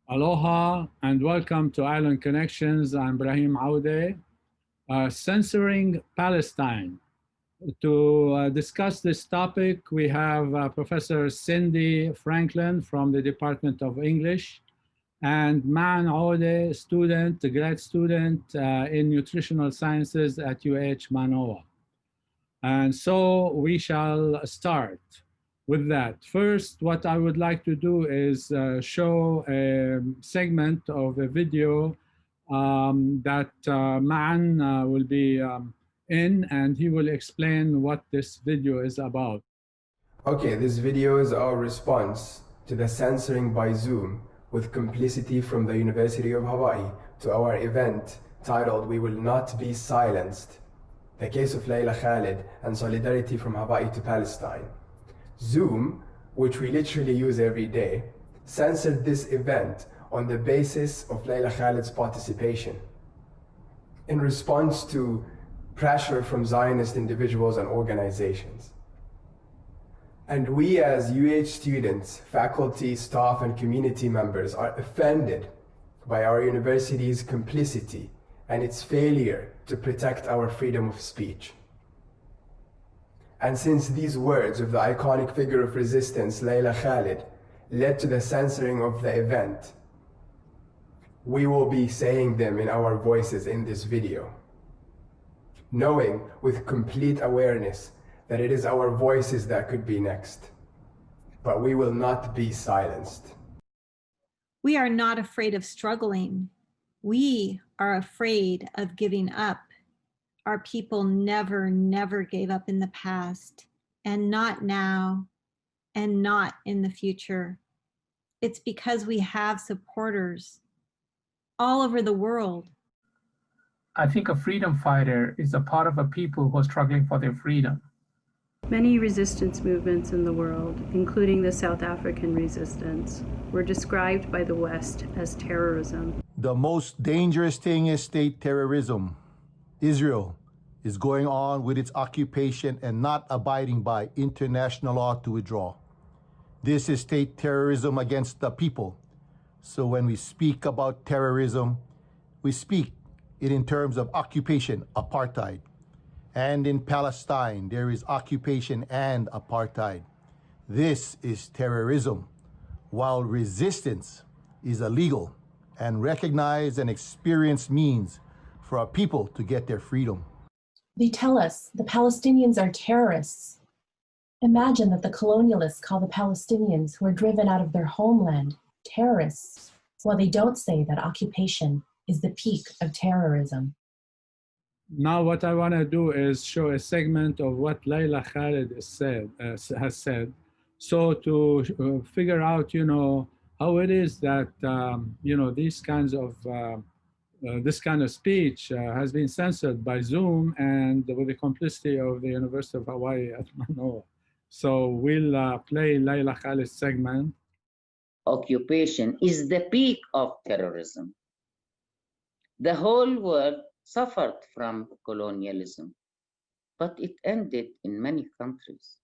Aloha and welcome to Island Connections. I'm Ibrahim Aoudé. Censoring Palestine. To discuss this topic, we have Professor Cindy Franklin from the Department of English and Mānoa student, grad student in Nutritional Sciences at UHManoaEthnicStudies. And so we shall start with that. First, what I would like to do is show a segment of a video that Ma'an will be in, and he will explain what this video is about. Okay, this video is our response to the censoring by Zoom with complicity from the University of Hawai'i to our event titled "We Will Not Be Silenced: The Case of Layla Khalid and Solidarity from Hawaii to Palestine." Zoom, which we literally use every day, censored this event on the basis of Layla Khalid's participation. In response to pressure from Zionist individuals and organizations. And we as UH students, faculty, staff, and community members are offended by our university's complicity and its failure to protect our freedom of speech. And since these words of the iconic figure of resistance, Layla Khalid, led to the censoring of the event, we will be saying them in our voices in this video, knowing with complete awareness that it is our voices that could be next, but we will not be silenced. We are not afraid of struggling. We are afraid of giving up. Our people never gave up in the past, and not now, and not in the future. It's because we have supporters all over the world. I think a freedom fighter is a part of a people who are struggling for their freedom. Many resistance movements in the world, including the South African resistance, were described by the West as terrorism. The most dangerous thing is state terrorism. Israel is going on with its occupation and not abiding by international law to withdraw. This is state terrorism against the people. So when we speak about terrorism, we speak it in terms of occupation, apartheid. And in Palestine, there is occupation and apartheid. This is terrorism, while resistance is a legal and recognized and experienced means for our people to get their freedom. They tell us the Palestinians are terrorists. Imagine that the colonialists call the Palestinians who are driven out of their homeland terrorists, while they don't say that occupation is the peak of terrorism. Now what I want to do is show a segment of what Layla Khalid has said. So to figure out, how it is that, these kinds of, this kind of speech has been censored by Zoom and with the complicity of the University of Hawaii at Mānoa. So we'll play Layla Khalid's segment. Occupation is the peak of terrorism. The whole world suffered from colonialism, but it ended in many countries.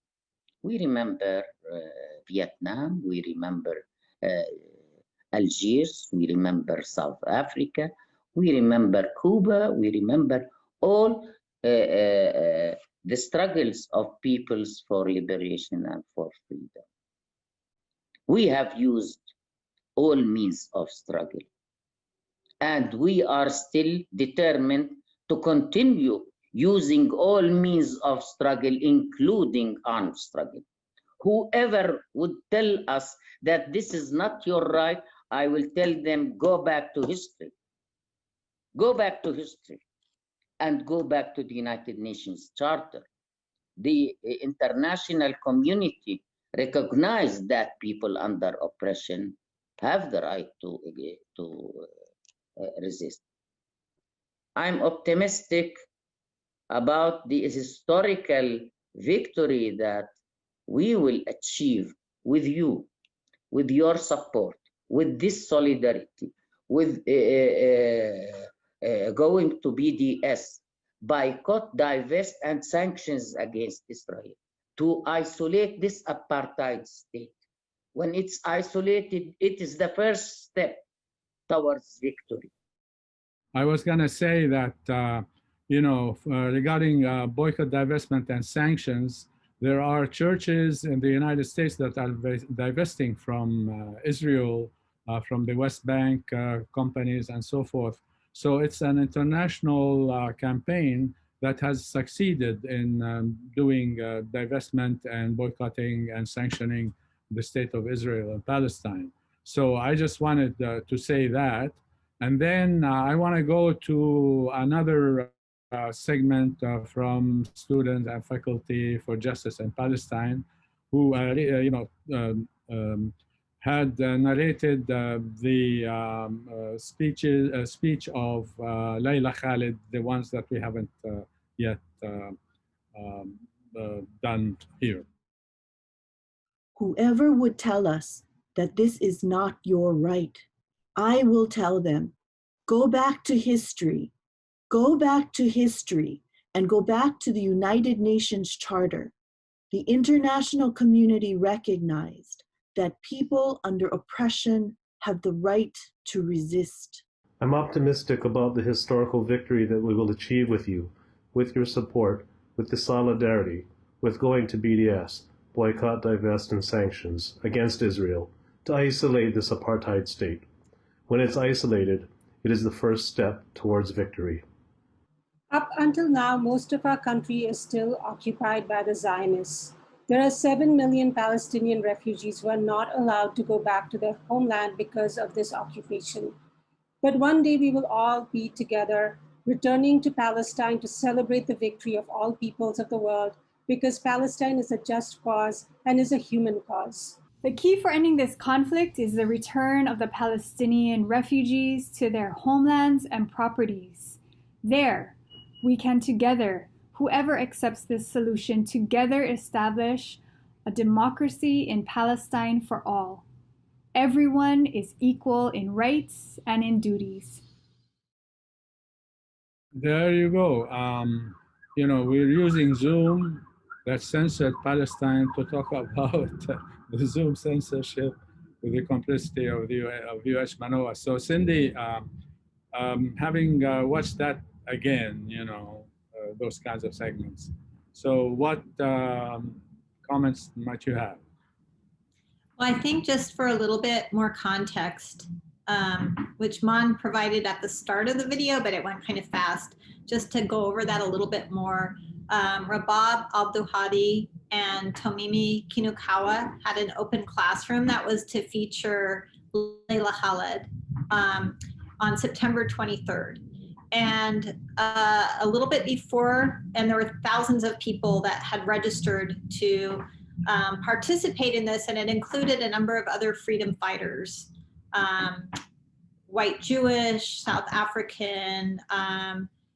We remember Vietnam, we remember Algiers, we remember South Africa, we remember Cuba, we remember all the struggles of peoples for liberation and for freedom. We have used all means of struggle. And we are still determined to continue using all means of struggle, including armed struggle. Whoever would tell us that this is not your right, I will tell them, go back to history. Go back to history and go back to the United Nations Charter. The international community recognized that people under oppression have the right to resist. I'm optimistic about the historical victory that we will achieve with you, with your support, with this solidarity, with going to BDS, boycott, divest, and sanctions against Israel to isolate this apartheid state. When it's isolated, it is the first step towards victory. I was going to say that, regarding boycott, divestment, and sanctions, there are churches in the United States that are divesting from Israel, from the West Bank companies and so forth. So it's an international campaign that has succeeded in doing divestment and boycotting and sanctioning the state of Israel and Palestine. So I just wanted to say that. And then I want to go to another segment from students and faculty for justice in Palestine, who had narrated the speech of Layla Khalid, the ones that we haven't yet done here. Whoever would tell us that this is not your right, I will tell them, go back to history. Go back to history and go back to the United Nations Charter. The international community recognized that people under oppression have the right to resist. I'm optimistic about the historical victory that we will achieve with you, with your support, with the solidarity, with going to BDS, boycott, divest, and sanctions against Israel, to isolate this apartheid state. When it's isolated, it is the first step towards victory. Up until now, most of our country is still occupied by the Zionists. There are 7 million Palestinian refugees who are not allowed to go back to their homeland because of this occupation. But one day we will all be together, returning to Palestine to celebrate the victory of all peoples of the world, because Palestine is a just cause and is a human cause. The key for ending this conflict is the return of the Palestinian refugees to their homelands and properties. There, we can together, whoever accepts this solution, together establish a democracy in Palestine for all. Everyone is equal in rights and in duties. There you go. We're using Zoom that censored Palestine to talk about the Zoom censorship with the complicity of UHManoaEthnicStudies. So Cindy, having watched that again, those kinds of segments. So what comments might you have? Well, I think just for a little bit more context, which Mon provided at the start of the video, but it went kind of fast, just to go over that a little bit more. Rabab Abdulhadi and Tomimi Kinukawa had an open classroom that was to feature Layla Khalid on September 23rd. And a little bit before, and there were thousands of people that had registered to participate in this, and it included a number of other freedom fighters, white Jewish, South African,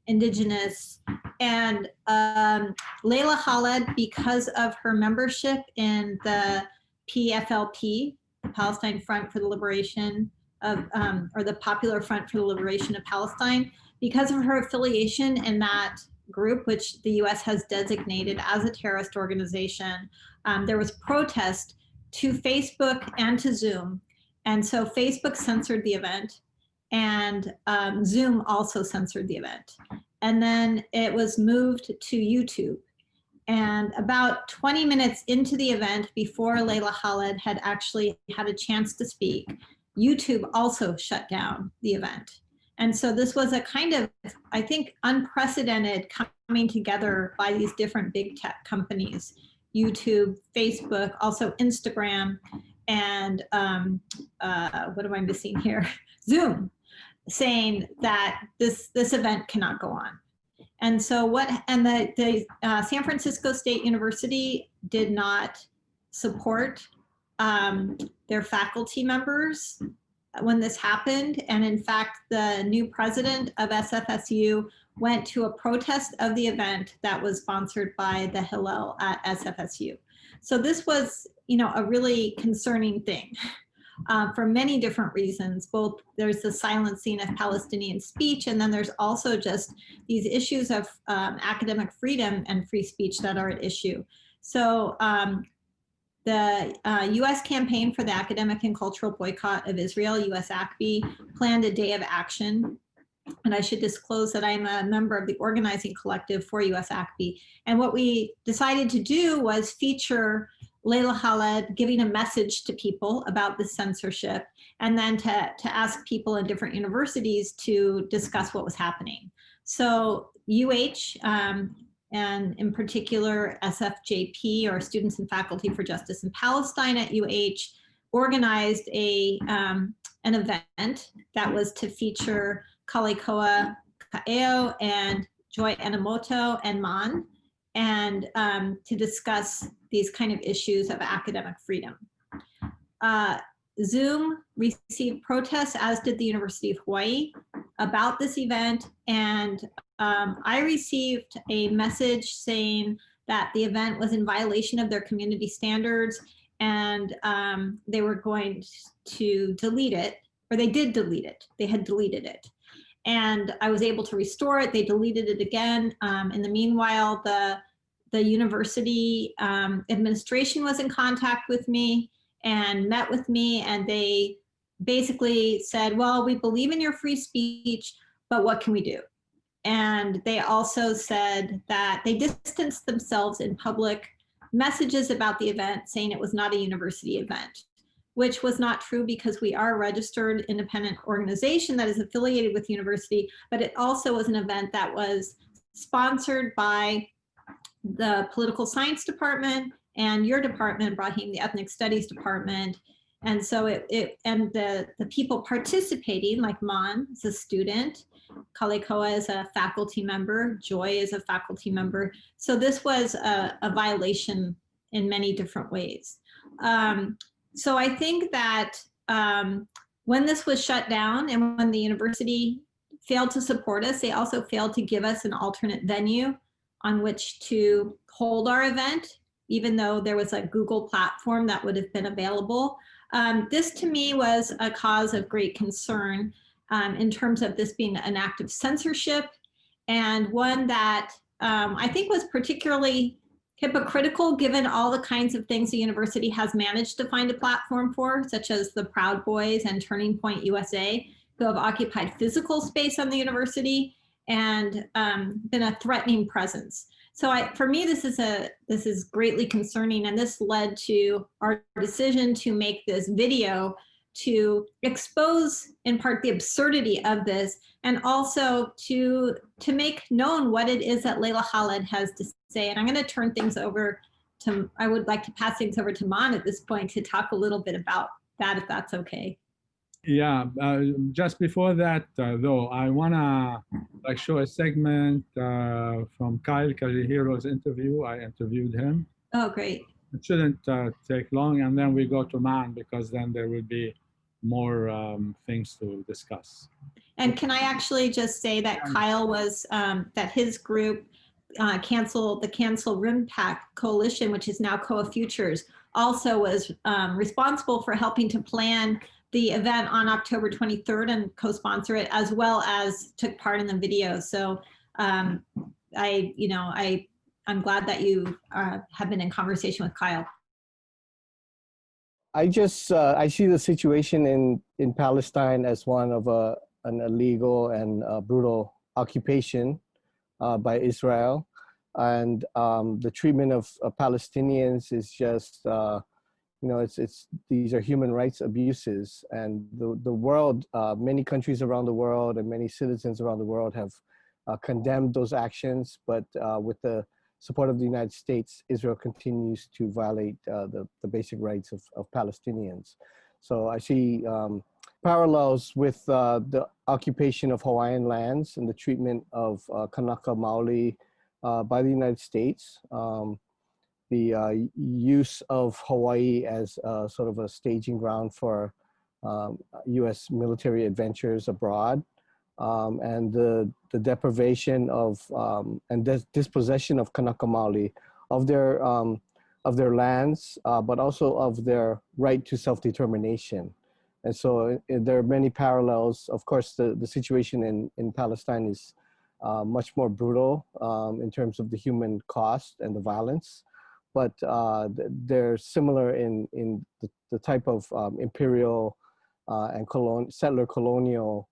indigenous, and Layla Khalid, because of her membership in the PFLP, the Palestine Front for the Liberation of, or the Popular Front for the Liberation of Palestine, because of her affiliation in that group, which the US has designated as a terrorist organization, there was protest to Facebook and to Zoom. And so Facebook censored the event, and Zoom also censored the event. And then it was moved to YouTube. And about 20 minutes into the event, before Layla Khalid had actually had a chance to speak, YouTube also shut down the event. And so this was a kind of, I think, unprecedented coming together by these different big tech companies, YouTube, Facebook, also Instagram, and what am I missing here? Zoom, saying that this event cannot go on. And so the San Francisco State University did not support their faculty members when this happened. And in fact, the new president of SFSU went to a protest of the event that was sponsored by the Hillel at SFSU. So this was, a really concerning thing for many different reasons. Both there's the silencing of Palestinian speech, and then there's also just these issues of academic freedom and free speech that are at issue. So the U.S. Campaign for the Academic and Cultural Boycott of Israel, USACB, planned a day of action. And I should disclose that I'm a member of the organizing collective for USACB. And what we decided to do was feature Layla Khaled giving a message to people about the censorship, and then to ask people in different universities to discuss what was happening. So UH, and in particular SFJP, or Students and Faculty for Justice in Palestine at UH, organized an event that was to feature Kalikoa Kaeo and Joy Enomoto and Man, and to discuss these kind of issues of academic freedom. Zoom received protests, as did the University of Hawai'i, about this event, and I received a message saying that the event was in violation of their community standards, and they were going to delete it, or they did delete it. They had deleted it. And I was able to restore it. They deleted it again. In the meanwhile, the university administration was in contact with me and met with me, and they basically said, well, we believe in your free speech, but what can we do? And they also said that they distanced themselves in public messages about the event, saying it was not a university event, which was not true, because we are a registered independent organization that is affiliated with the university, but it also was an event that was sponsored by the political science department and your department, Ibrahim, the ethnic studies department. And so the people participating, like Man is a student, Kalikoa is a faculty member, Joy is a faculty member. So this was a violation in many different ways. So I think that when this was shut down and when the university failed to support us, they also failed to give us an alternate venue on which to hold our event, even though there was a Google platform that would have been available. This to me was a cause of great concern in terms of this being an act of censorship, and one that I think was particularly hypocritical given all the kinds of things the university has managed to find a platform for, such as the Proud Boys and Turning Point USA, who have occupied physical space on the university and been a threatening presence. So for me, this is greatly concerning, and this led to our decision to make this video to expose, in part, the absurdity of this, and also to make known what it is that Layla Khaled has to say. And I'm going to turn things over to, I would like to pass things over to Man at this point to talk a little bit about that, if that's okay. Yeah, just before that, though, I want to show a segment from Kyle Kajihiro's interview. I interviewed him. Oh, great. It shouldn't take long, and then we go to Man, because then there will be more things to discuss. And can I actually just say that Kyle was, that his group, the Cancel RIMPAC Coalition, which is now COA Futures, also was responsible for helping to plan the event on October 23rd and co-sponsor it, as well as took part in the video. So I'm glad that you have been in conversation with Kyle. I see the situation in Palestine as one of an illegal and brutal occupation by Israel, and the treatment of Palestinians is just these are human rights abuses, and the world, many countries around the world and many citizens around the world have condemned those actions, but with the support of the United States, Israel continues to violate the basic rights of Palestinians. So I see parallels with the occupation of Hawaiian lands and the treatment of Kanaka Maoli by the United States. The use of Hawaii as sort of a staging ground for US military adventures abroad, and the deprivation of and dispossession of Kanaka Maoli of their lands, but also of their right to self-determination. And so there are many parallels. Of course, the situation in Palestine is much more brutal in terms of the human cost and the violence. but they're similar in the type of imperial and settler colonial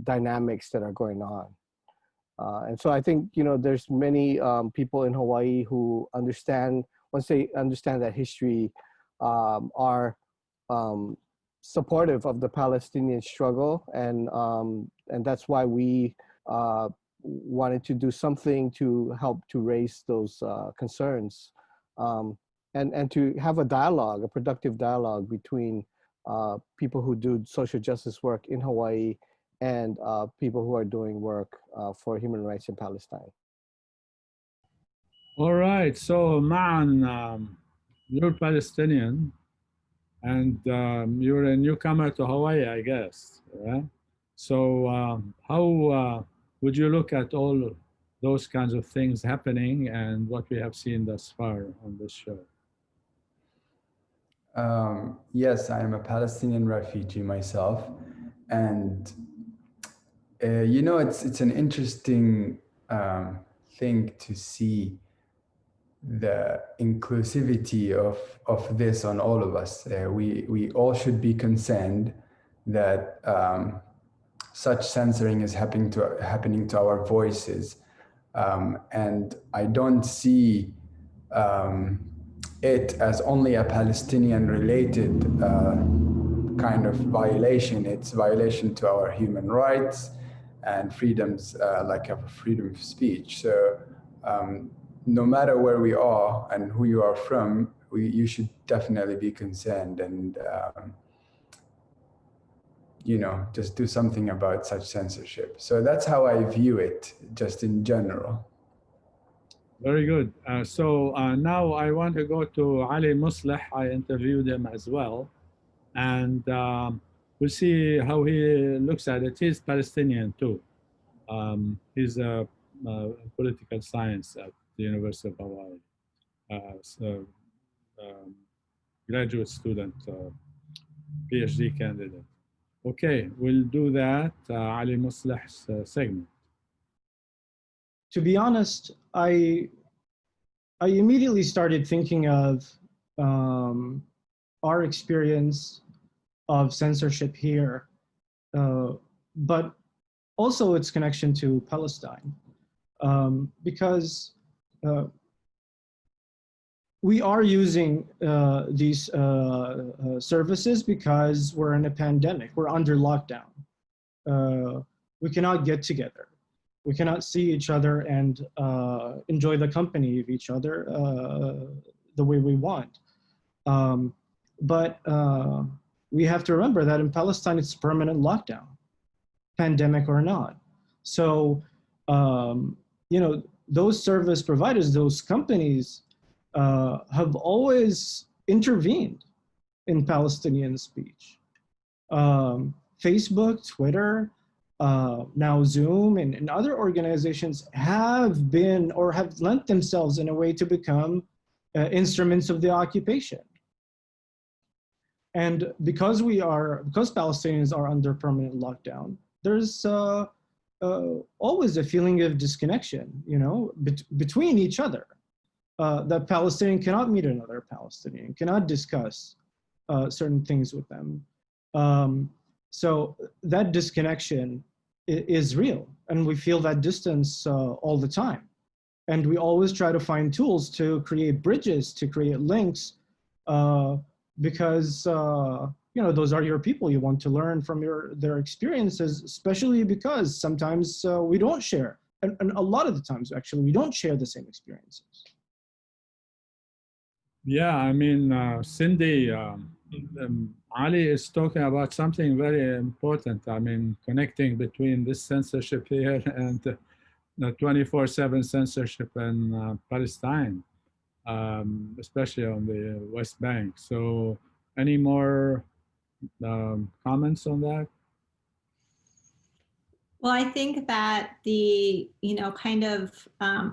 dynamics that are going on. And so I think, there's many people in Hawaii who understand, once they understand that history, are supportive of the Palestinian struggle. And that's why we wanted to do something to help to raise those concerns, and to have a dialogue, a productive dialogue between people who do social justice work in Hawaii and people who are doing work for human rights in Palestine. All right, so Ma'an, you're Palestinian, and you're a newcomer to Hawaii, I guess, right? So how would you look at all those kinds of things happening and what we have seen thus far on this show? Yes, I am a Palestinian refugee myself, and it's an interesting thing to see the inclusivity of this on all of us. We all should be concerned that such censoring is happening to our voices, and I don't see it as only a Palestinian-related kind of violation. It's violation to our human rights and freedoms, like freedom of speech. So no matter where we are and who you are from, you should definitely be concerned and just do something about such censorship. So that's how I view it, just in general. Very good. So now I want to go to Ali Musleh. I interviewed him as well. And we'll see how he looks at it. He's Palestinian too. He's a political science at the University of Hawai'i. Graduate student, PhD candidate. Okay, we'll do that, Ali Musleh's segment. To be honest, I immediately started thinking of our experience of censorship here, but also its connection to Palestine, because we are using these services because we're in a pandemic, we're under lockdown. We cannot get together. We cannot see each other and enjoy the company of each other the way we want. But we have to remember that in Palestine, it's permanent lockdown, pandemic or not. So, those service providers, those companies have always intervened in Palestinian speech. Facebook, Twitter, now Zoom and other organizations have been or have lent themselves in a way to become instruments of the occupation. And because Palestinians are under permanent lockdown, there's always a feeling of disconnection, between each other. The Palestinian cannot meet another Palestinian, cannot discuss certain things with them. So that disconnection is real, and we feel that distance all the time. And we always try to find tools to create bridges, to create links, because those are your people. You want to learn from their experiences, especially because sometimes we don't share, and a lot of the times actually we don't share the same experiences. Yeah, I mean, Cindy, Ali is talking about something very important. I mean, connecting between this censorship here and the 24/7 censorship in Palestine, especially on the West Bank. So any more comments on that? Well, I think that the, kind of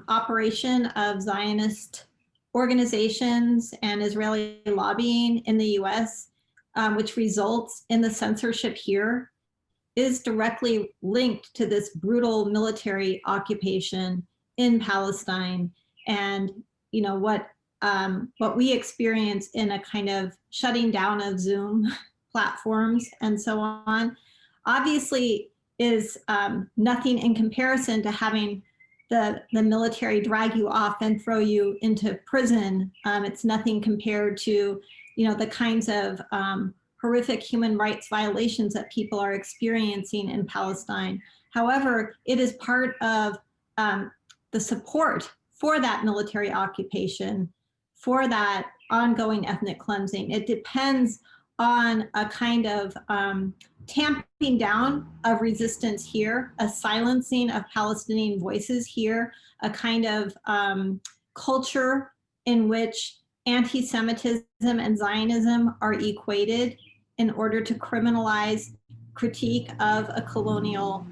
operation of Zionist organizations and Israeli lobbying in the US, which results in the censorship here, is directly linked to this brutal military occupation in Palestine. And, you know, what we experience in a kind of shutting down of Zoom platforms and so on, obviously is nothing in comparison to having the military drag you off and throw you into prison. It's nothing compared to, you know, the kinds of horrific human rights violations that people are experiencing in Palestine. However, it is part of the support for that military occupation, for that ongoing ethnic cleansing. It depends on a kind of tamping down of resistance here, a silencing of Palestinian voices here, a kind of culture in which anti-Semitism and Zionism are equated in order to criminalize critique of a colonial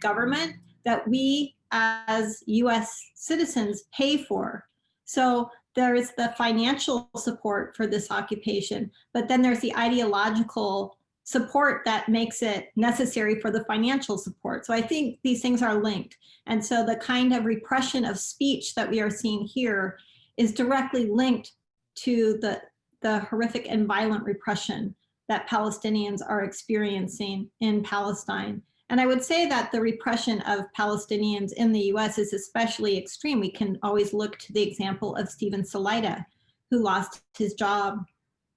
government that we as US citizens pay for. So there is the financial support for this occupation, but then there's the ideological support that makes it necessary for the financial support. So I think these things are linked. And so the kind of repression of speech that we are seeing here is directly linked to the horrific and violent repression that Palestinians are experiencing in Palestine. And I would say that the repression of Palestinians in the US is especially extreme. We can always look to the example of Stephen Salaita, who lost his job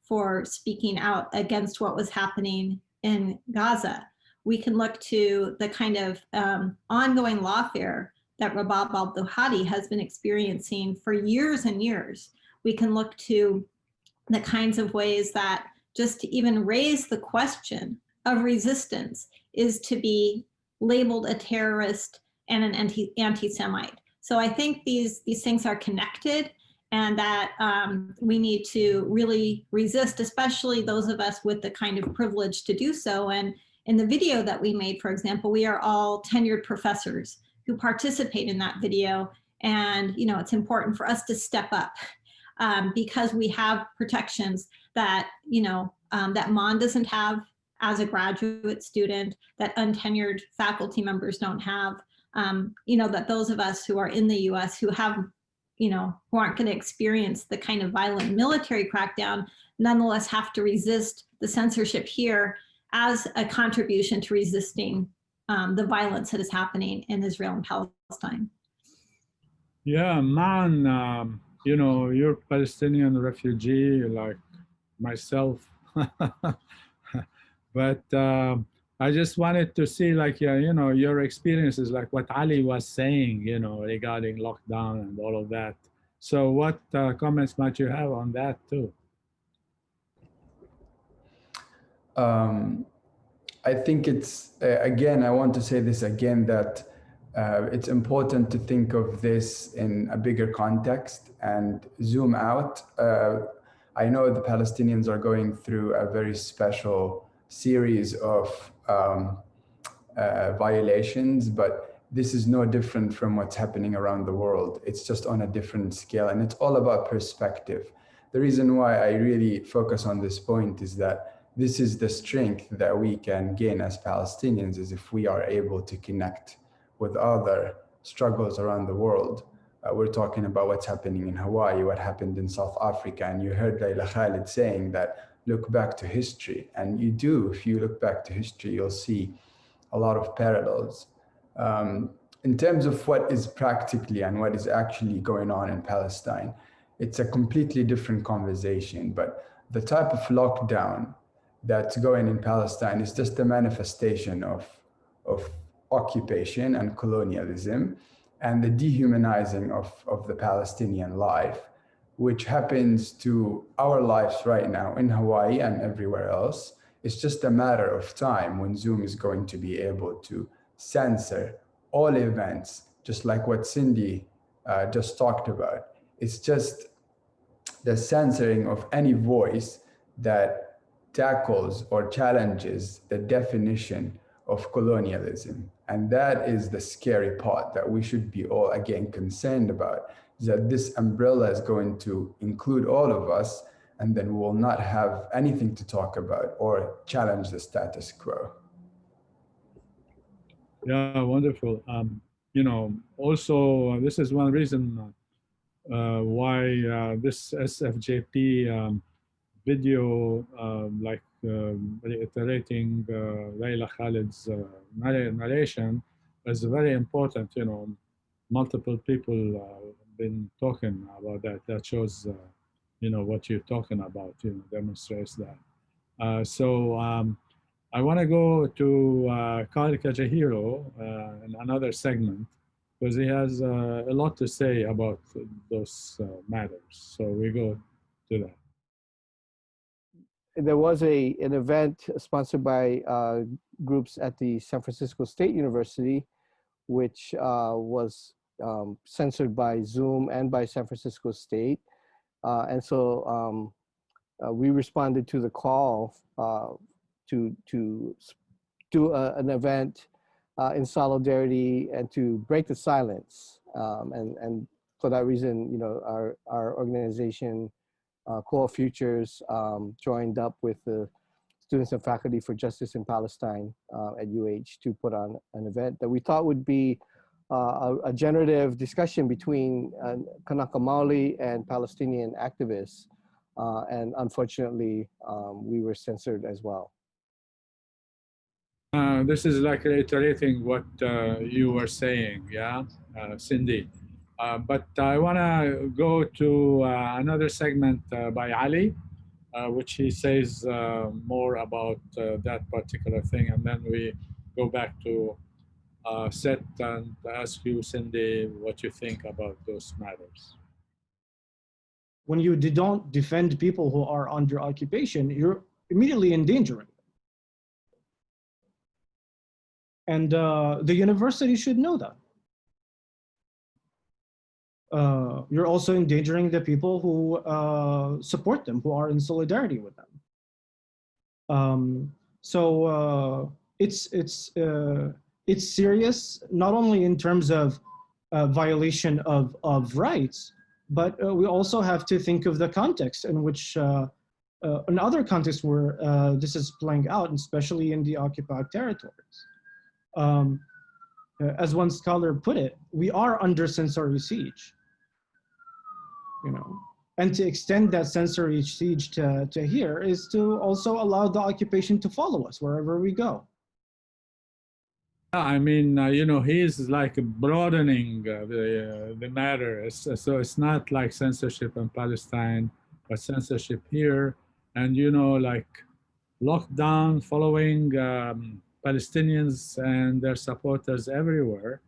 for speaking out against what was happening in Gaza. We can look to the kind of ongoing lawfare that Rabab al-Duhadi has been experiencing for years and years. We can look to the kinds of ways that just to even raise the question of resistance is to be labeled a terrorist and an anti-Semite. So I think these things are connected, and that we need to really resist, especially those of us with the kind of privilege to do so. And in the video that we made, for example, we are all tenured professors who participate in that video. And you know, it's important for us to step up because we have protections that, you know, that Mon doesn't have as a graduate student, that untenured faculty members don't have, you know, that those of us who are in the US who have, you know, who aren't going to experience the kind of violent military crackdown, nonetheless have to resist the censorship here as a contribution to resisting the violence that is happening in Israel and Palestine. Yeah, man, you know, you're Palestinian refugee like myself. But I just wanted to see, like, you know, your experiences, like what Ali was saying, you know, regarding lockdown and all of that. So what comments might you have on that too? I think it's, again, I want to say this again, that it's important to think of this in a bigger context and zoom out. I know the Palestinians are going through a very special series of violations, but this is no different from what's happening around the world. It's just on a different scale, and it's all about perspective. The reason why I really focus on this point is that this is the strength that we can gain as Palestinians, is if we are able to connect with other struggles around the world. We're talking about what's happening in Hawaii, what happened in South Africa, and you heard Layla Khalid saying that look back to history. And you do, if you look back to history, you'll see a lot of parallels. In terms of what is practically and what is actually going on in Palestine, it's a completely different conversation, but the type of lockdown that's going in Palestine is just a manifestation of occupation and colonialism and the dehumanizing of the Palestinian life, which happens to our lives right now in Hawaii and everywhere else. It's just a matter of time when Zoom is going to be able to censor all events, just like what Cindy just talked about. It's just the censoring of any voice that tackles or challenges the definition of colonialism. And that is the scary part that we should be all, again, concerned about, is that this umbrella is going to include all of us, and then we'll not have anything to talk about or challenge the status quo. Yeah, wonderful. You know, also, this is one reason why this SFJP video, reiterating Layla Khalid's narration, is very important. You know, multiple people have been talking about that. That shows, you know, what you're talking about. You know, demonstrates that. I want to go to Kyle Kajahiro in another segment, because he has a lot to say about those matters. So we go to that. There was an event sponsored by groups at the San Francisco State University, which was censored by Zoom and by San Francisco State. And so we responded to the call to do an event in solidarity and to break the silence. And for that reason, you know, our organization, Core Futures, joined up with the Students and Faculty for Justice in Palestine at UH to put on an event that we thought would be a generative discussion between Kanaka Maoli and Palestinian activists. And unfortunately, we were censored as well. This is like reiterating what you were saying, yeah, Cindy. But I want to go to another segment by Ali, which he says more about that particular thing. And then we go back to Seth and ask you, Cindy, what you think about those matters. When you don't defend people who are under occupation, you're immediately endangering them. And the university should know that. You're also endangering the people who support them, who are in solidarity with them. It's serious, not only in terms of violation of rights, but we also have to think of the context in which, in other contexts where this is playing out, especially in the occupied territories. As one scholar put it, we are under sensory siege. You know, and to extend that sensory siege to here is to also allow the occupation to follow us wherever we go. I mean, you know, he's like broadening the matter. So it's not like censorship in Palestine, but censorship here. And, you know, like lockdown following Palestinians and their supporters everywhere.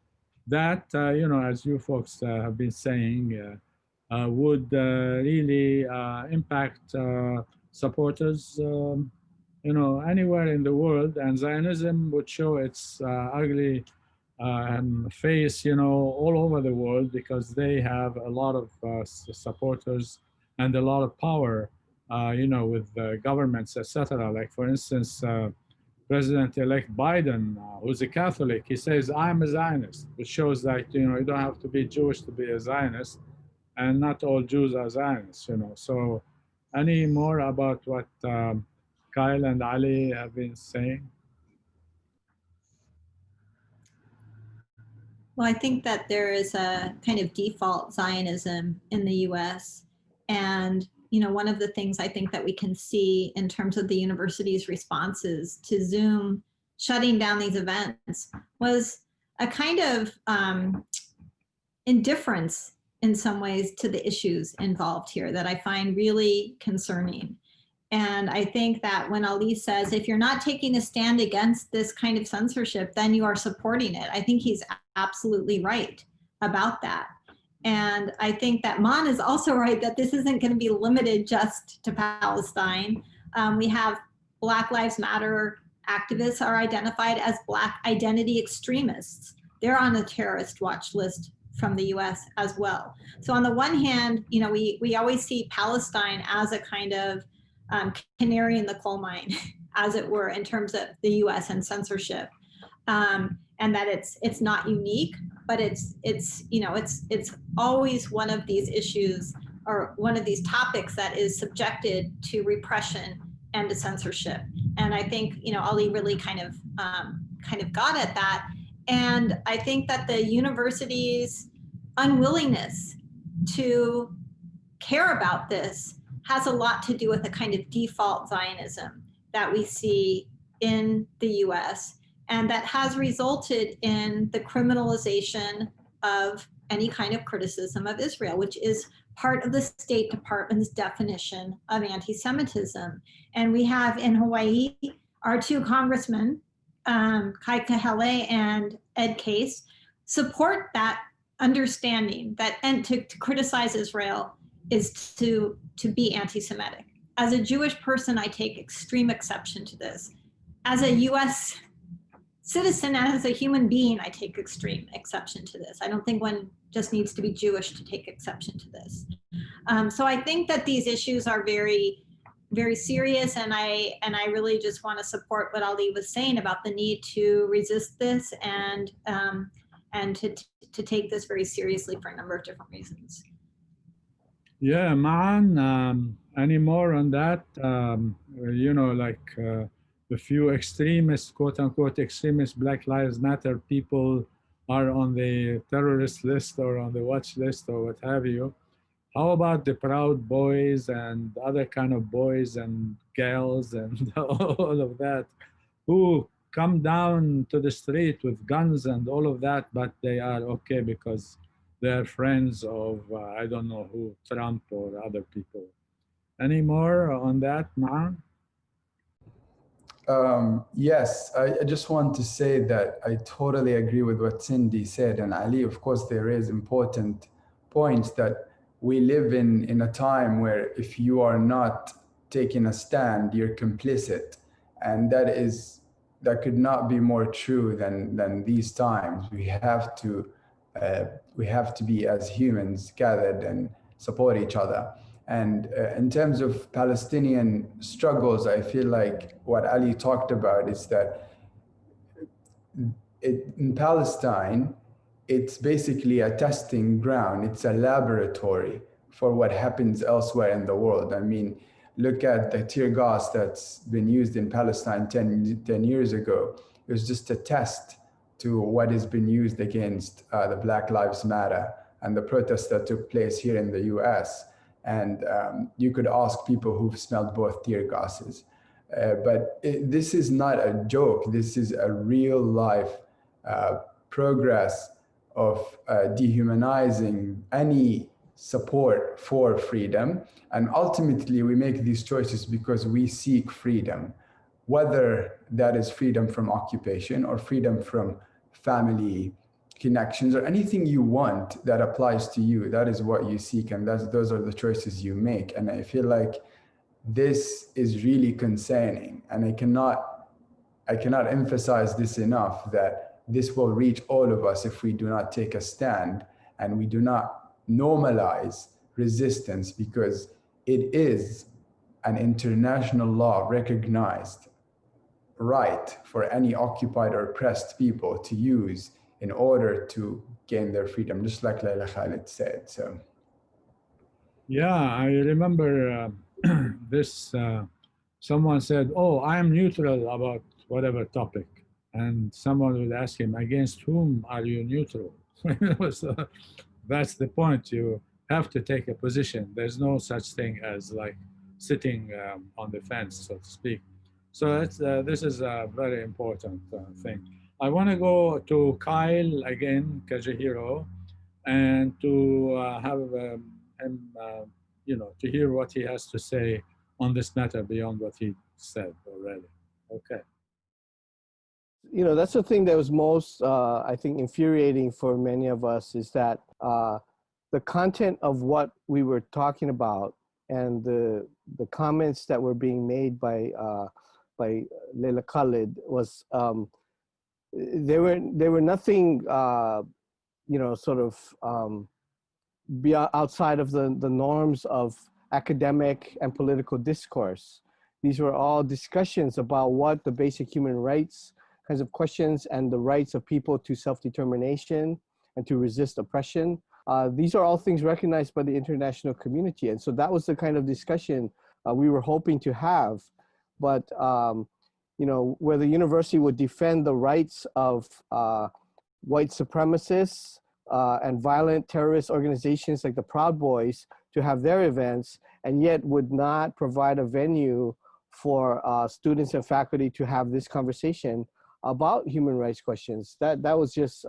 That, you know, as you folks have been saying, would really impact supporters, you know, anywhere in the world. And Zionism would show its ugly face, you know, all over the world, because they have a lot of supporters and a lot of power, you know, with governments, etc. Like, for instance, President-elect Biden, who's a Catholic, he says, I'm a Zionist, which shows that, you know, you don't have to be Jewish to be a Zionist, and not all Jews are Zionists, you know. So any more about what Kyle and Ali have been saying? Well, I think that there is a kind of default Zionism in the US. And, you know, one of the things I think that we can see in terms of the university's responses to Zoom shutting down these events was a kind of indifference in some ways to the issues involved here that I find really concerning. And I think that when Ali says, if you're not taking a stand against this kind of censorship, then you are supporting it. I think he's absolutely right about that. And I think that Mon is also right that this isn't going to be limited just to Palestine. We have Black Lives Matter activists are identified as Black identity extremists. They're on the terrorist watch list from the US as well. So on the one hand, you know, we always see Palestine as a kind of canary in the coal mine, as it were, in terms of the US and censorship. And that it's not unique, but it's you know, it's always one of these issues or one of these topics that is subjected to repression and to censorship. And I think, you know, Ali really kind of got at that. And I think that the university's unwillingness to care about this has a lot to do with a kind of default Zionism that we see in the US, and that has resulted in the criminalization of any kind of criticism of Israel, which is part of the State Department's definition of anti-Semitism. And we have in Hawaii, our two congressmen, Kai Kahele and Ed Case, support that understanding that and to criticize Israel is to be anti-Semitic. As a Jewish person, I take extreme exception to this. As a US citizen and as a human being, I take extreme exception to this. I don't think one just needs to be Jewish to take exception to this. So I think that these issues are very, very serious, and I really just want to support what Ali was saying about the need to resist this and to take this very seriously for a number of different reasons. Yeah, Ma'an, any more on that? You know, like a few extremist, quote unquote, extremist Black Lives Matter people are on the terrorist list or on the watch list or what have you. How about the Proud Boys and other kind of boys and girls and all of that who come down to the street with guns and all of that, but they are okay because they're friends of, I don't know who, Trump or other people. Any more on that, Ma'an? Yes, I just want to say that I totally agree with what Cindy said. And Ali, of course, there is important points that we live in a time where if you are not taking a stand, you're complicit. And that could not be more true than these times. We have to be, as humans, gathered and support each other. And in terms of Palestinian struggles, I feel like what Ali talked about is that in Palestine, it's basically a testing ground. It's a laboratory for what happens elsewhere in the world. I mean, look at the tear gas that's been used in Palestine 10 years ago. It was just a test to what has been used against the Black Lives Matter and the protests that took place here in the US. And you could ask people who've smelled both tear gases. But this is not a joke. This is a real life progress of dehumanizing any support for freedom. And ultimately, we make these choices because we seek freedom, whether that is freedom from occupation or freedom from family connections or anything you want that applies to you. That is what you seek, and those are the choices you make. And I feel like this is really concerning, and I cannot emphasize this enough, that this will reach all of us if we do not take a stand and we do not normalize resistance, because it is an international law recognized right for any occupied or oppressed people to use in order to gain their freedom, just like Laila Khalid said. So, yeah, I remember this. Someone said, "Oh, I am neutral about whatever topic," and someone would ask him, "Against whom are you neutral?" So that's the point. You have to take a position. There's no such thing as like sitting on the fence, so to speak. So this is a very important thing. I want to go to Kyle again, Kajihiro, and to have him, to hear what he has to say on this matter beyond what he said already. Okay. You know, that's the thing that was most, I think, infuriating for many of us, is that the content of what we were talking about and the comments that were being made by Laila Khalid was, they were nothing, sort of be outside of the norms of academic and political discourse. These were all discussions about what the basic human rights kinds of questions and the rights of people to self-determination and to resist oppression. These are all things recognized by the international community. And so that was the kind of discussion we were hoping to have. But, where the university would defend the rights of white supremacists, and violent terrorist organizations like the Proud Boys to have their events, and yet would not provide a venue for students and faculty to have this conversation about human rights questions. That was just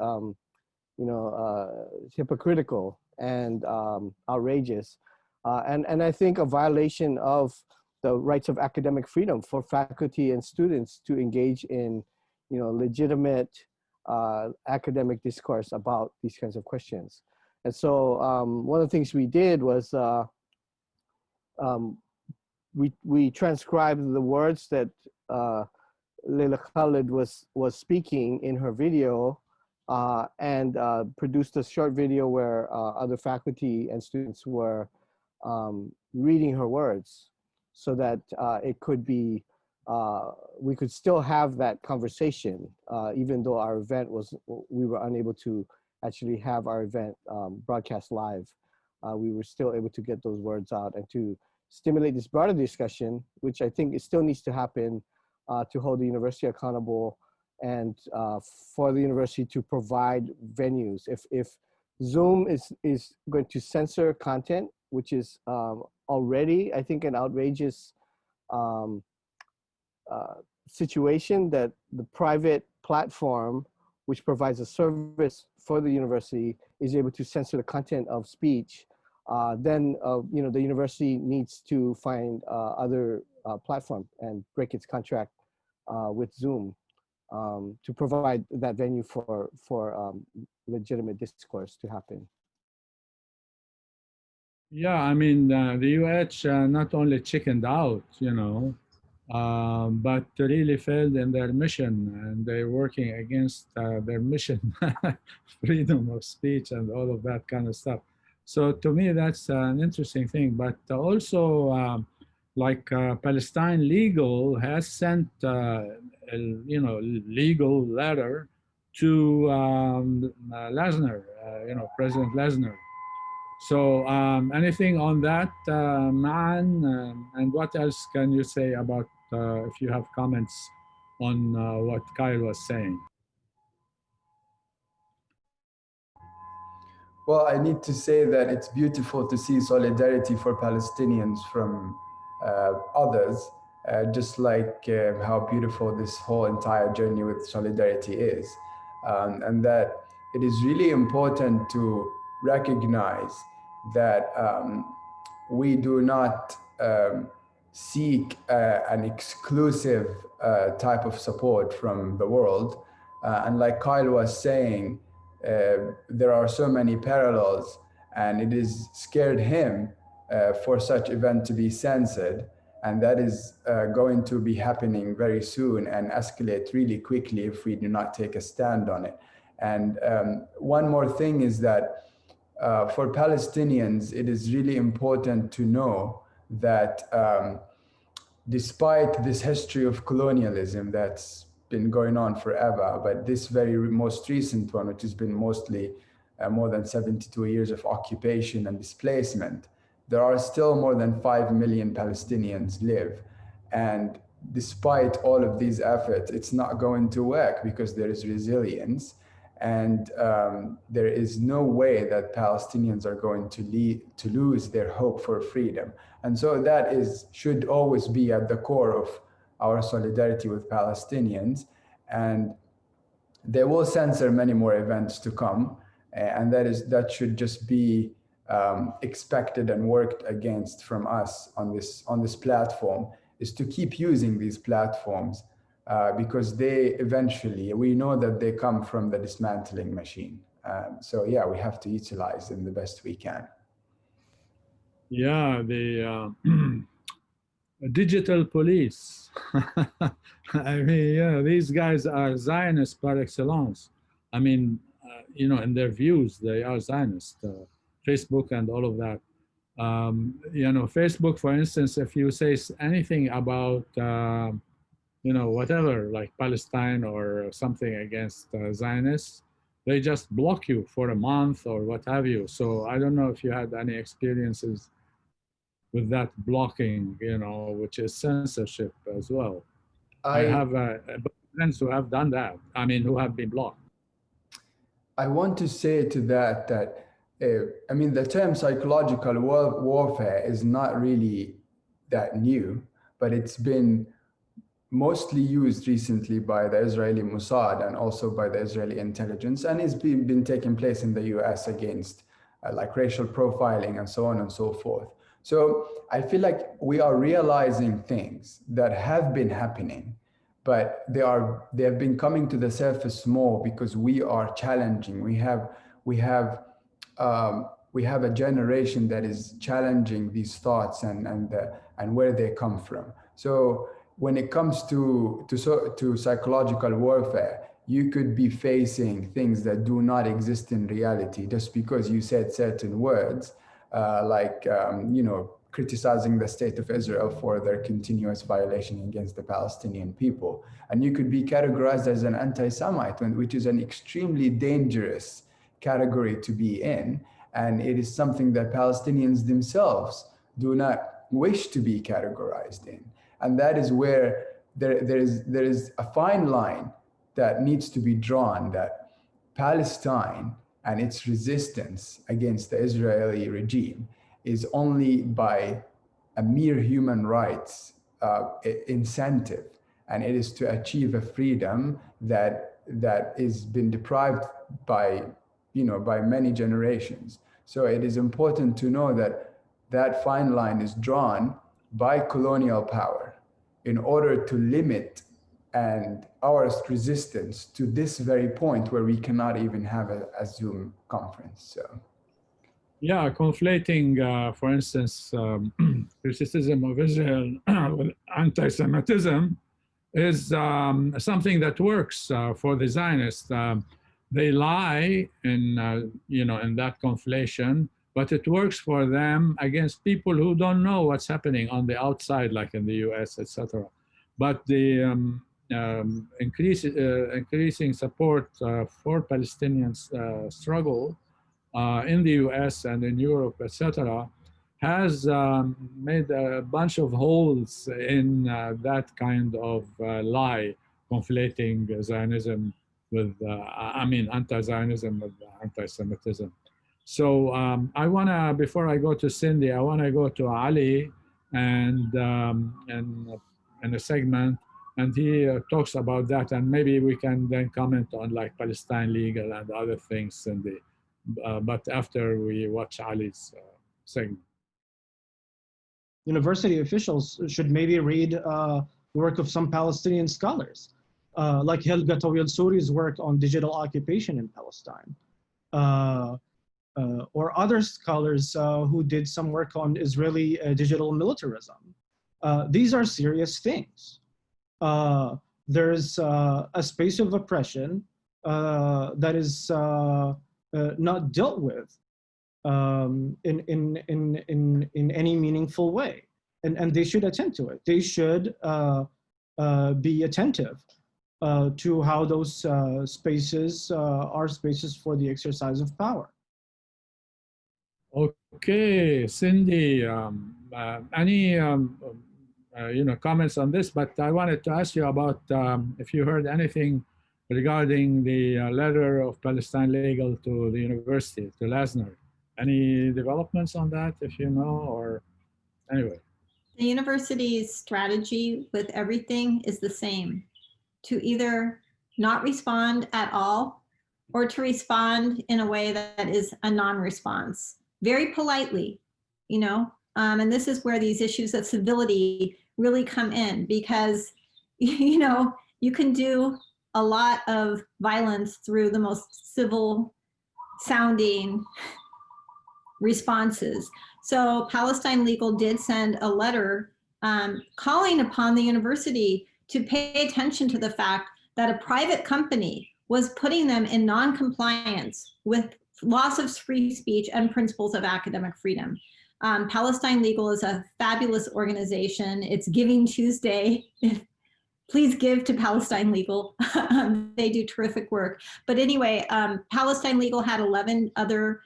hypocritical and outrageous, and I think a violation of the rights of academic freedom for faculty and students to engage in legitimate academic discourse about these kinds of questions. And so one of the things we did was we transcribed the words that Leila Khalid was speaking in her video, and produced a short video where other faculty and students were reading her words, so that it could be, we could still have that conversation, even though our event we were unable to actually have our event broadcast live. We were still able to get those words out and to stimulate this broader discussion, which I think it still needs to happen to hold the university accountable, and for the university to provide venues. If Zoom is going to censor content, which is already, I think, an outrageous situation, that the private platform, which provides a service for the university, is able to censor the content of speech, then the university needs to find other platform and break its contract with Zoom to provide that venue for legitimate discourse to happen. Yeah, I mean, the UH not only chickened out, but really failed in their mission, and they're working against their mission, freedom of speech and all of that kind of stuff. So to me, that's an interesting thing. But also, Palestine Legal has sent a legal letter to Lesnar, President Lesnar. So anything on that, Ma'an, and what else can you say about, if you have comments on what Kyle was saying? Well, I need to say that it's beautiful to see solidarity for Palestinians from others, just like how beautiful this whole entire journey with solidarity is. And that it is really important to recognize that we do not seek an exclusive type of support from the world. And like Kyle was saying, there are so many parallels, and it is scared him for such event to be censored, and that is going to be happening very soon and escalate really quickly if we do not take a stand on it. And one more thing is that for Palestinians, it is really important to know that despite this history of colonialism that's been going on forever, but this very most recent one, which has been mostly more than 72 years of occupation and displacement, there are still more than 5 million Palestinians live. And despite all of these efforts, it's not going to work because there is resilience. And there is no way that Palestinians are going to lose their hope for freedom. And so that should always be at the core of our solidarity with Palestinians. And they will censor many more events to come. And that should just be expected and worked against from us on this platform, is to keep using these platforms because they eventually, we know that they come from the dismantling machine. So yeah, we have to utilize them the best we can. Yeah, the digital police. I mean, yeah, these guys are Zionists par excellence. I mean, in their views, they are Zionists. Facebook and all of that. Facebook, for instance, if you say anything about, whatever, like Palestine or something against Zionists, they just block you for a month or what have you. So I don't know if you had any experiences with that blocking, which is censorship as well. I have friends who have done that. I mean, who have been blocked. I want to say to that I mean, the term psychological warfare is not really that new, but it's been mostly used recently by the Israeli Mossad and also by the Israeli intelligence, and it's been taking place in the US against like racial profiling and so on and so forth. So I feel like we are realizing things that have been happening, but they have been coming to the surface more because we are challenging. We have a generation that is challenging these thoughts and where they come from. So when it comes to psychological warfare, you could be facing things that do not exist in reality just because you said certain words, criticizing the state of Israel for their continuous violation against the Palestinian people. And you could be categorized as an anti-Semite, which is an extremely dangerous category to be in. And it is something that Palestinians themselves do not wish to be categorized in. And that is where there is a fine line that needs to be drawn, that Palestine and its resistance against the Israeli regime is only by a mere human rights incentive, and it is to achieve a freedom that is been deprived by many generations. So it is important to know that fine line is drawn by colonial power in order to limit and our resistance to this very point where we cannot even have a Zoom conference. So. Yeah, conflating, for instance, criticism of Israel with anti-Semitism is something that works for the Zionists. They lie in that conflation, but it works for them against people who don't know what's happening on the outside, like in the US, etc. But the increasing support for Palestinians' struggle in the US and in Europe, etc., has made a bunch of holes in that kind of lie, conflating Zionism with, anti-Zionism with anti-Semitism. So I want to, before I go to Cindy, I want to go to Ali and in a segment, and he talks about that, and maybe we can then comment on like Palestine legal and other things, Cindy. But after we watch Ali's segment. University officials should maybe read the work of some Palestinian scholars, like Helga Tawil Suri's work on digital occupation in Palestine, or other scholars who did some work on Israeli digital militarism. These are serious things. There's a space of oppression that is not dealt with in any meaningful way, and they should attend to it. They should be attentive to how those spaces are spaces for the exercise of power. Okay, Cindy, any comments on this? But I wanted to ask you about if you heard anything regarding the letter of Palestine Legal to the university, to Lasner. Any developments on that, if you know, or anyway? The university's strategy with everything is the same, to either not respond at all or to respond in a way that is a non-response, very politely, and this is where these issues of civility really come in, because, you can do a lot of violence through the most civil sounding responses. So Palestine Legal did send a letter calling upon the university to pay attention to the fact that a private company was putting them in non-compliance with loss of free speech and principles of academic freedom. Palestine Legal is a fabulous organization. It's Giving Tuesday. Please give to Palestine Legal. They do terrific work. But anyway, Palestine Legal had 11 other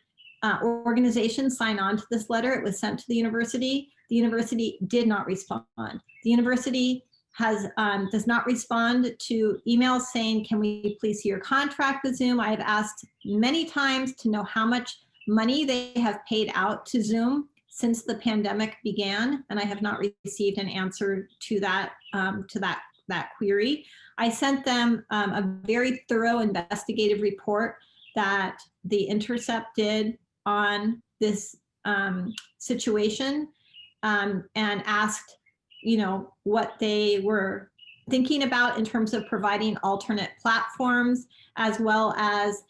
organizations sign on to this letter. It was sent to the university. The university did not respond. The university does not respond to emails saying, can we please see your contract with Zoom? I have asked many times to know how much money they have paid out to Zoom since the pandemic began, and I have not received an answer to that query. I sent them a very thorough investigative report that The Intercept did on this situation, and asked, what they were thinking about in terms of providing alternate platforms, as well as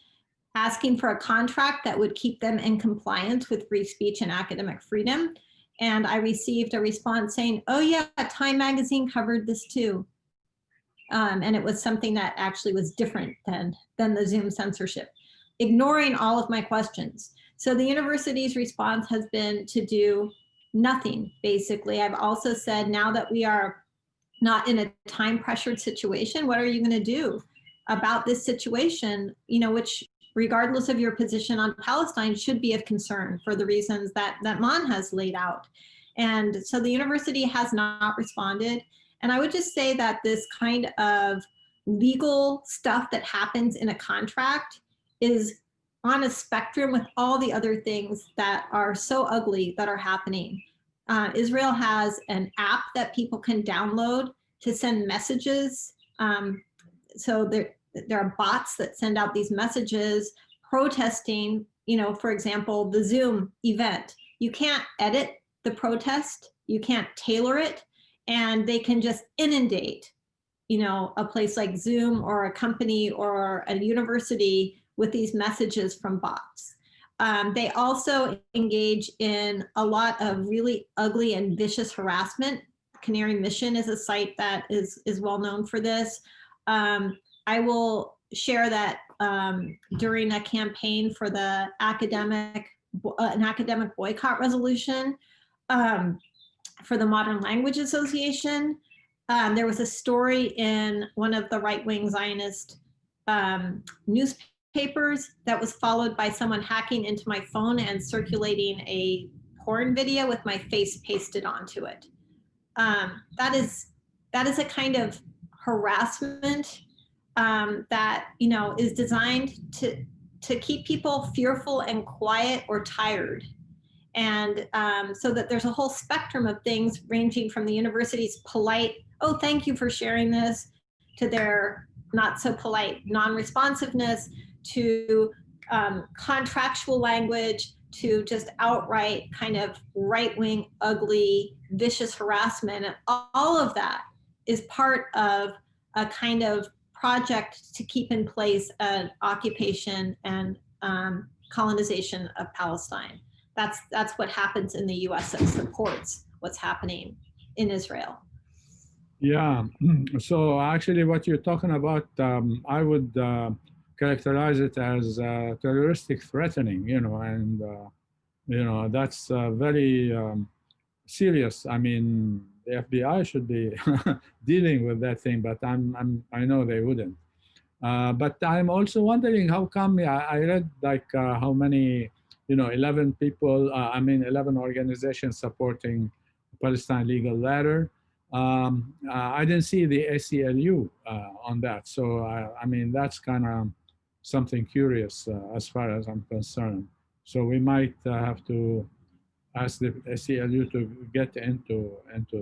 asking for a contract that would keep them in compliance with free speech and academic freedom. And I received a response saying, oh yeah, Time Magazine covered this too. And it was something that actually was different than the Zoom censorship, ignoring all of my questions. So the university's response has been to do nothing, basically. I've also said, now that we are not in a time pressured situation, what are you going to do about this situation, which, regardless of your position on Palestine, should be of concern for the reasons that Mon has laid out. And so the university has not responded. And I would just say that this kind of legal stuff that happens in a contract is on a spectrum with all the other things that are so ugly that are happening. Israel has an app that people can download to send messages. So there are bots that send out these messages protesting, for example, the Zoom event. You can't edit the protest, you can't tailor it, and they can just inundate, a place like Zoom or a company or a university with these messages from bots. They also engage in a lot of really ugly and vicious harassment. Canary Mission is a site that is well known for this. I will share that during a campaign for the an academic boycott resolution for the Modern Language Association, there was a story in one of the right-wing Zionist newspapers that was followed by someone hacking into my phone and circulating a porn video with my face pasted onto it. That is a kind of harassment that is designed to keep people fearful and quiet or tired. And so that there's a whole spectrum of things ranging from the university's polite, oh, thank you for sharing this, to their not so polite non-responsiveness, to contractual language, to just outright kind of right-wing, ugly, vicious harassment. And all of that is part of a kind of project to keep in place an occupation and colonization of Palestine. That's what happens in the US that supports what's happening in Israel. Yeah, so actually what you're talking about, I would characterize it as terroristic threatening, and that's very serious. I mean, the FBI should be dealing with that thing, but I know they wouldn't. But I'm also wondering how come, I read like how many, 11 people, 11 organizations supporting Palestine Legal Ladder. I didn't see the ACLU on that. So, I mean, that's kind of something curious as far as I'm concerned. So we might have to ask the ACLU to get into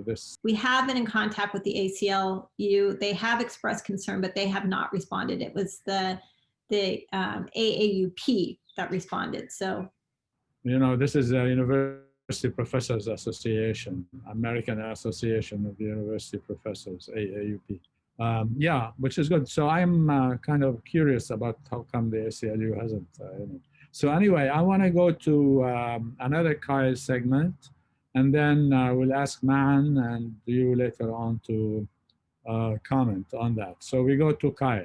this. We have been in contact with the ACLU. They have expressed concern, but they have not responded. It was the AAUP that responded. So, this is a University Professors Association, American Association of University Professors, AAUP. Yeah, which is good. So I'm kind of curious about how come the ACLU hasn't. So anyway, I want to go to another Kyle segment, and then we'll ask Man and you later on to comment on that. So we go to Kyle.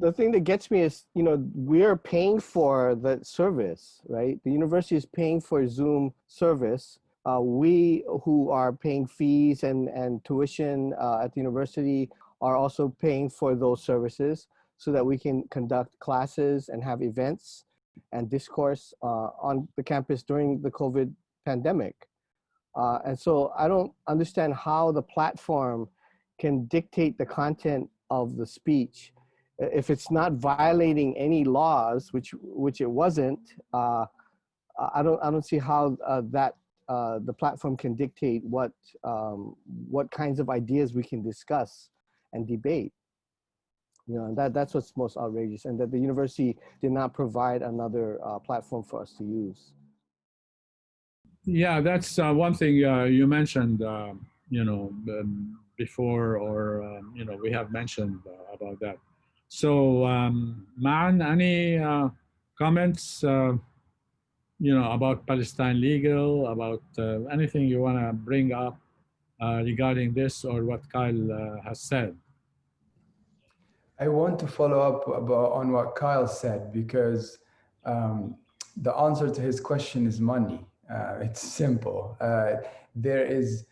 The thing that gets me is, we're paying for the service, right? The university is paying for Zoom service. We who are paying fees and tuition at the university are also paying for those services so that we can conduct classes and have events and discourse on the campus during the COVID pandemic. And so I don't understand how the platform can dictate the content of the speech. If it's not violating any laws, which it wasn't, I don't see how the platform can dictate what kinds of ideas we can discuss and debate. You know, that's what's most outrageous, and that the university did not provide another platform for us to use. Yeah, that's one thing you mentioned, you know, before, or, you know, we have mentioned about that. So, Ma'an, any comments, you know, about Palestine Legal, about anything you want to bring up regarding this or what Kyle has said? I want to follow up on what Kyle said, because the answer to his question is money. It's simple. There is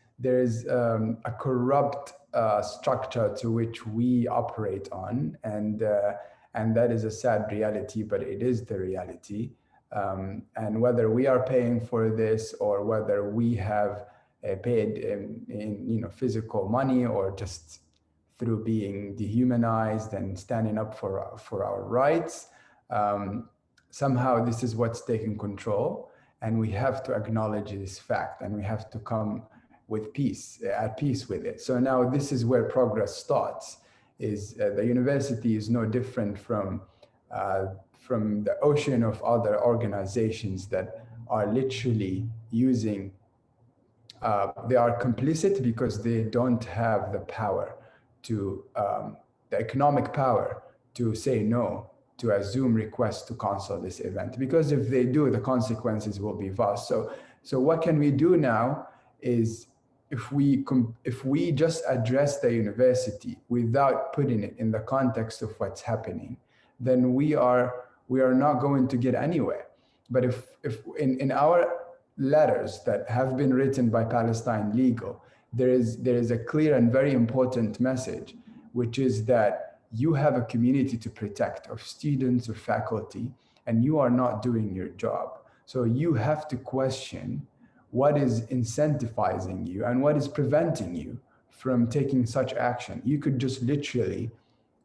a corrupt structure to which we operate on, and that is a sad reality, but it is the reality. And whether we are paying for this or whether we have paid in you know, physical money, or just through being dehumanized and standing up for our rights, somehow this is what's taking control, and we have to acknowledge this fact, and we have to come with peace, at peace with it. So now this is where progress starts. Is the university is no different from the ocean of other organizations that are literally using. They are complicit because they don't have the power to the economic power to say no to a Zoom request to cancel this event, because if they do, the consequences will be vast. So what can we do now is, if we just address the university without putting it in the context of what's happening, then we are not going to get anywhere. But if in our letters that have been written by Palestine Legal, there is a clear and very important message, which is that you have a community to protect, of students or faculty, and you are not doing your job. So you have to question what is incentivizing you and what is preventing you from taking such action. You could just literally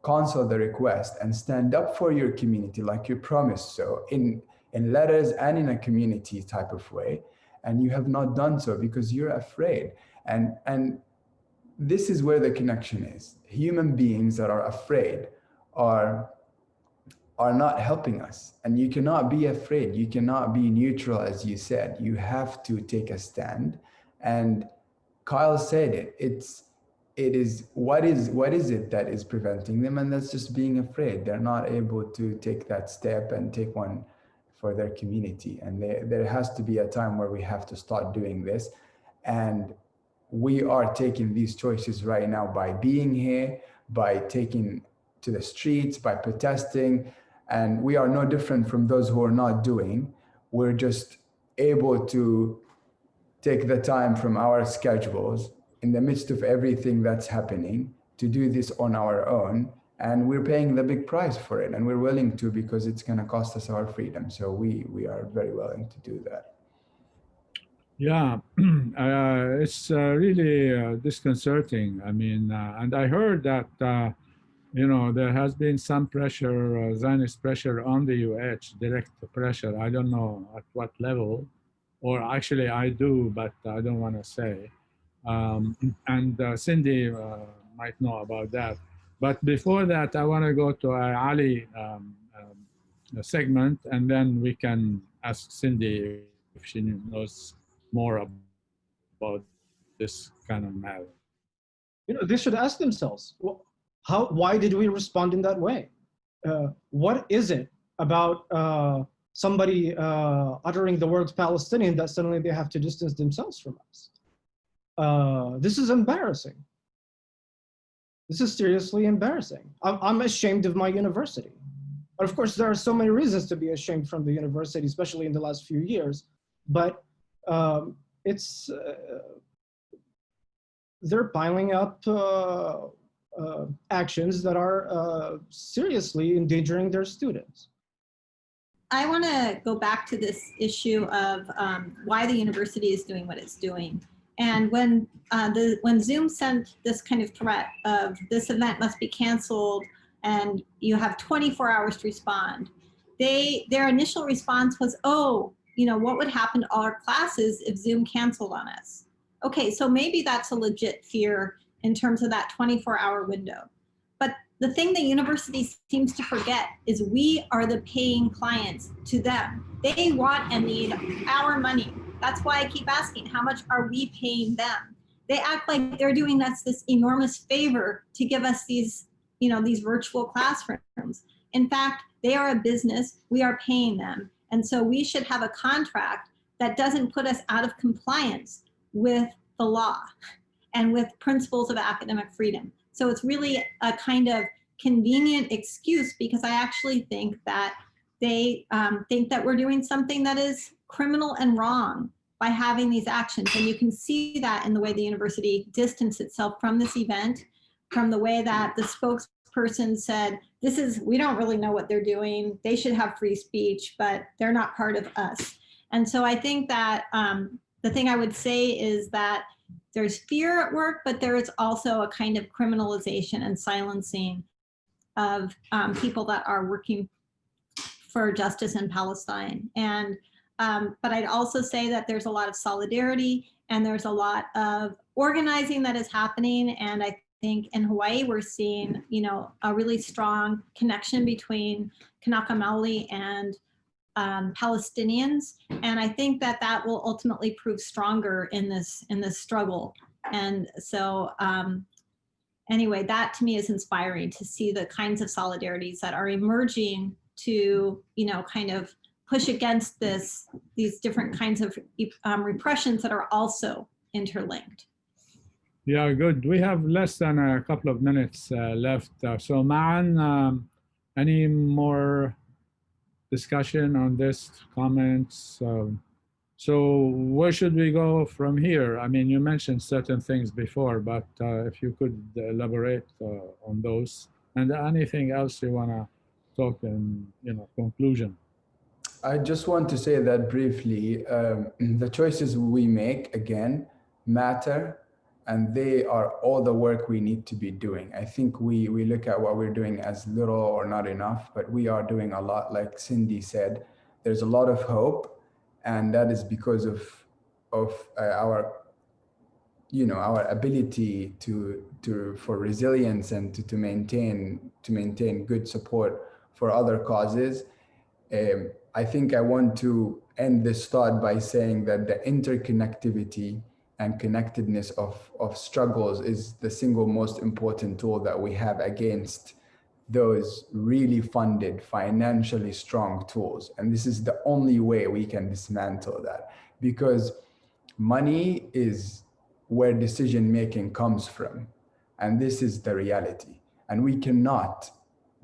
cancel the request and stand up for your community like you promised so in letters and in a community type of way. And you have not done so because you're afraid. And this is where the connection is. Human beings that are afraid are not helping us. And you cannot be afraid. You cannot be neutral, as you said. You have to take a stand. And Kyle said it. It is what is it that is preventing them? And that's just being afraid. They're not able to take that step and take one for their community. And there has to be a time where we have to start doing this. And we are taking these choices right now by being here, by taking to the streets, by protesting. And we are no different from those who are not doing. We're just able to take the time from our schedules in the midst of everything that's happening to do this on our own. And we're paying the big price for it. And we're willing to, because it's going to cost us our freedom. So we are very willing to do that. Yeah, it's really disconcerting. I mean, and I heard that, you know, there has been some pressure, Zionist pressure on the UH, direct pressure. I don't know at what level, or actually I do, but I don't want to say. And Cindy might know about that. But before that, I want to go to Ali segment, and then we can ask Cindy if she knows more about this kind of matter. You know, they should ask themselves, why did we respond in that way? What is it about somebody uttering the word Palestinian that suddenly they have to distance themselves from us? This is embarrassing. This is seriously embarrassing. I'm ashamed of my university. But of course, there are so many reasons to be ashamed from the university, especially in the last few years. But they're piling up actions that are seriously endangering their students. I want to go back to this issue of why the university is doing what it's doing. And when Zoom sent this kind of threat of this event must be canceled and you have 24 hours to respond, their initial response was, oh, you know, what would happen to all our classes if Zoom canceled on us? Okay, so maybe that's a legit fear in terms of that 24-hour window. But the thing the university seems to forget is we are the paying clients to them. They want and need our money. That's why I keep asking, how much are we paying them? They act like they're doing us this enormous favor to give us these, you know, these virtual classrooms. In fact, they are a business, we are paying them. And so we should have a contract that doesn't put us out of compliance with the law and with principles of academic freedom. So it's really a kind of convenient excuse because I actually think that they think that we're doing something that is criminal and wrong by having these actions. And you can see that in the way the university distanced itself from this event, from the way that the spokesperson said, we don't really know what they're doing. They should have free speech, but they're not part of us. And so I think that the thing I would say is that there's fear at work, but there is also a kind of criminalization and silencing of people that are working for justice in Palestine. And but I'd also say that there's a lot of solidarity and there's a lot of organizing that is happening. And I think in Hawaii, we're seeing, you know, a really strong connection between Kanaka Maoli and Palestinians. And I think that that will ultimately prove stronger in this struggle. And so anyway, that to me is inspiring to see the kinds of solidarities that are emerging to, you know, kind of push against these different kinds of repressions that are also interlinked. Yeah, good. We have less than a couple of minutes left. So Ma'an, any more discussion on this, comments? So where should we go from here? I mean, you mentioned certain things before, but if you could elaborate on those and anything else you want to talk in, you know, conclusion. I just want to say that briefly, the choices we make, again, matter, and they are all the work we need to be doing. I think we look at what we're doing as little or not enough, but we are doing a lot. Like Cindy said, there's a lot of hope, and that is because of our, you know, our ability for resilience and to maintain good support for other causes. I think I want to end this thought by saying that the interconnectivity and connectedness of struggles is the single most important tool that we have against those really funded, financially strong tools. And this is the only way we can dismantle that, because money is where decision-making comes from. And this is the reality. And we cannot,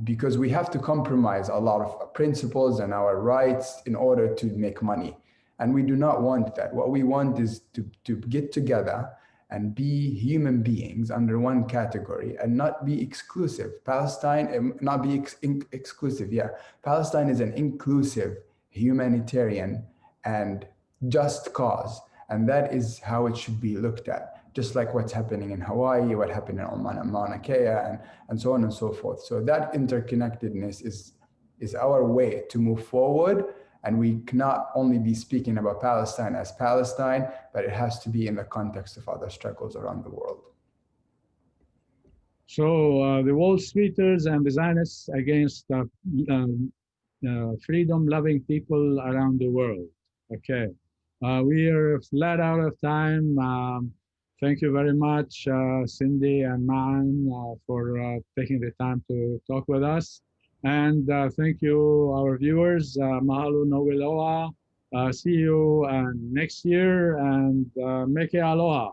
because we have to compromise a lot of principles and our rights in order to make money. And we do not want that. What we want is to get together and be human beings under one category and not be exclusive. Palestine, not be exclusive, yeah. Palestine is an inclusive, humanitarian, and just cause. And that is how it should be looked at. Just like what's happening in Hawaii, what happened in Mauna Kea, and so on and so forth. So that interconnectedness is our way to move forward. And we cannot only be speaking about Palestine as Palestine, but it has to be in the context of other struggles around the world. So the Wall Streeters and the Zionists against freedom-loving people around the world. Okay, we are flat out of time. Thank you very much, Cindy and Ma'an, for taking the time to talk with us. And thank you, our viewers. Mahalo no Iloha. See you next year, and meke aloha.